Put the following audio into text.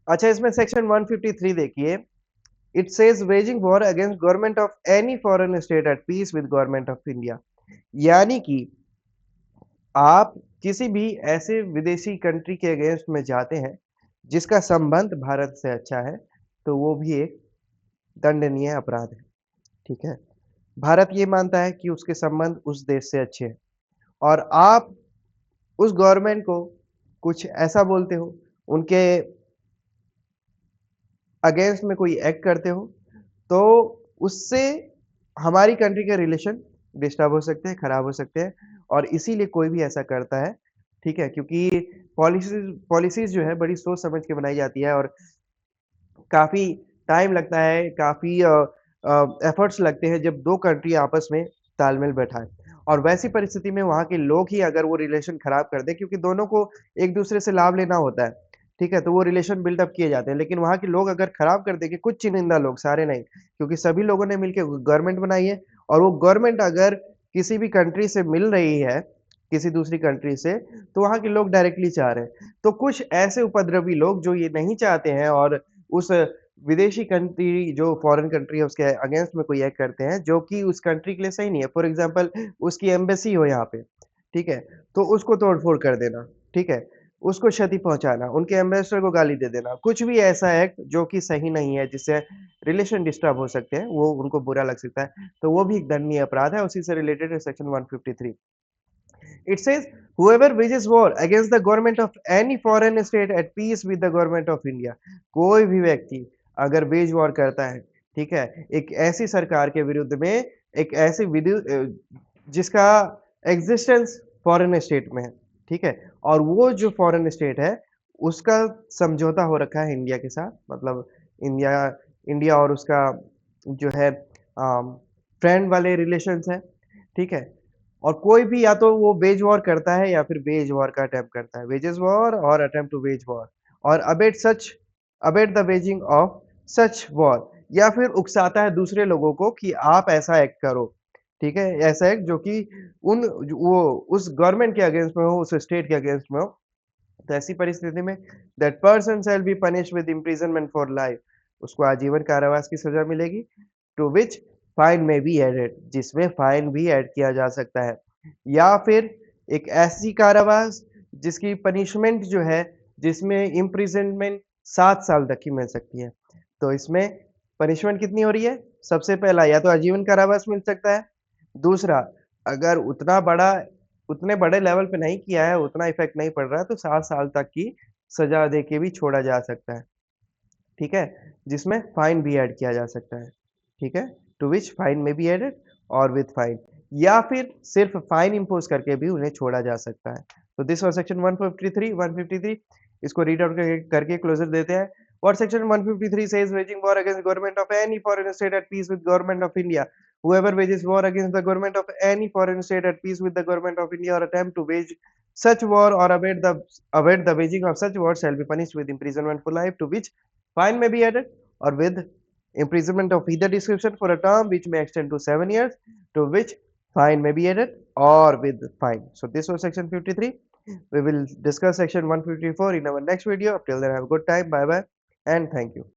अच्छा, इसमें सेक्शन 153 देखिए। It says waging war against government of any foreign state at peace with government of India. यानी कि आप किसी भी ऐसे विदेशी कंट्री के अगेंस्ट में जाते हैं जिसका संबंध भारत से अच्छा है, तो वो भी एक दंडनीय अपराध है। ठीक है। भारत ये मानता है कि उसके संबंध उस देश से अच्छे हैं और आप उस गवर्नमेंट को कुछ ऐसा बोलते हो, उनके अगेंस्ट में कोई एक्ट करते हो, तो उससे हमारी कंट्री के रिलेशन डिस्टर्ब हो सकते हैं, खराब हो सकते हैं और इसीलिए कोई भी ऐसा करता है, ठीक है? क्योंकि पॉलिसीज़ पॉलिसीज़ जो है बड़ी सोच समझ के बनाई जाती है और काफ़ी टाइम लगता है, काफ़ी एफर्ट्स लगते हैं जब 2 कंट्री आपस में तालमेल बैठाएँ। और वैसी परिस्थिति में वहाँ के लोग ही अगर वो रिलेशन खराब कर दें क्योंकि दोनों को एक-दूसरे से लाभ लेना होता है, ठीक है? तो वो रिलेशन बिल्ड अप किए जाते हैं। लेकिन वहाँ के लोग अगर खराब कर देंगे, कुछ चुनिंदा लोग, सारे नहीं, क्योंकि सभी लोगों ने मिलके गवर्नमेंट बनाई है और वो गवर्नमेंट अगर किसी भी कंट्री से मिल रही है, किसी दूसरी कंट्री से, तो वहाँ के लोग डायरेक्टली चाह रहे हैं। तो कुछ ऐसे उपद्रवी लोग जो ये नहीं चाहते हैं और उस विदेशी कंट्री जो फॉरेन कंट्री है उसके अगेंस्ट में कोई एक्ट करते हैं, जो कि उस कंट्री के लिए सही नहीं है। फॉर एग्ज़ाम्पल उसकी एम्बेसी हो यहाँ पे, ठीक है? तो उसको तोड़-फोड़ कर देना, ठीक है? उसको क्षति पहुँचाना, उनके एम्बेसडर को गाली दे देना, कुछ भी ऐसा एक्ट जो कि सही नहीं है, जिससे रिलेशन डिस्टर्ब हो सकते हैं, वो उनको बुरा लग सकता है, तो वो भी एक दंडनीय अपराध है, उसी से रिलेटेड है section 153। It says whoever wages war against the government of any foreign state at peace with the government of India। कोई भी व्यक्ति अगर वेज वॉर करता है, ठीक है? एक ऐसी सरकार के विरुद्ध में, एक ऐसी जिसका एग्जिस्टेंस फॉरेन स्टेट में है, ठीक है? और वो जो फॉरेन स्टेट है, उसका समझौता हो रखा है इंडिया के साथ, मतलब इंडिया इंडिया और उसका जो है फ्रेंड वाले रिलेशंस हैं, ठीक है? और कोई भी या तो वो वेज वॉर करता है या फिर वेज वॉर का अटेम्प्ट करता है। वेजेस वॉर और अटेम्प्ट टू वेज वॉर और abate the waging of such war या फिर उकसाता है दूसरे लोगों को कि आप ऐसा एक्ट करो, ठीक है? ऐसा एक्ट जो कि वो उस गवर्नमेंट के अगेंस्ट में हो, उस स्टेट के अगेंस्ट में हो। तो ऐसी परिस्थिति में that person shall be punished with imprisonment for life. उसको आजीवन कारावास की सज़ा मिलेगी। टू व्हिच फाइन में बी एडेड, जिसमें फाइन भी ऐड किया जा सकता है या फिर एक ऐसी कारावास जिसकी पनिशमेंट जो है जिसमें इम्प्रिजनमेंट 7 साल तक की मिल सकती है। तो इसमें पनिशमेंट कितनी हो रही है? सबसे पहला या तो आजीवन कारावास मिल सकता है, दूसरा अगर उतने बड़े लेवल पे नहीं किया है, उतना इफ़ेक्ट नहीं पड़ रहा है तो 7 साल तक की सज़ा देके भी छोड़ा जा सकता है। ठीक है? जिसमें फाइन भी ऐड किया जा सकता है, ठीक है? टू व्हिच फाइन में बी एडेड और विथ फाइन या फिर सिर्फ फाइन इम्पोज़ करके भी उन्हें छोड़ा जा सकता है। तो दिस वाज़ सेक्शन 153 इसको रीड आउट करके क्लोज़र देते हैं। What section 153 says waging war against government of any foreign state at peace with government of India. Whoever wages war against the government of any foreign state at peace with the government of India or attempt to wage such war or abet the waging of such war shall be punished with imprisonment for life, to which fine may be added, or with imprisonment of either description for a term which may extend to 7 years, to which fine may be added, or with fine. So this was section 53. We will discuss section 154 in our next video. Up till then, have a good time. Bye bye and thank you.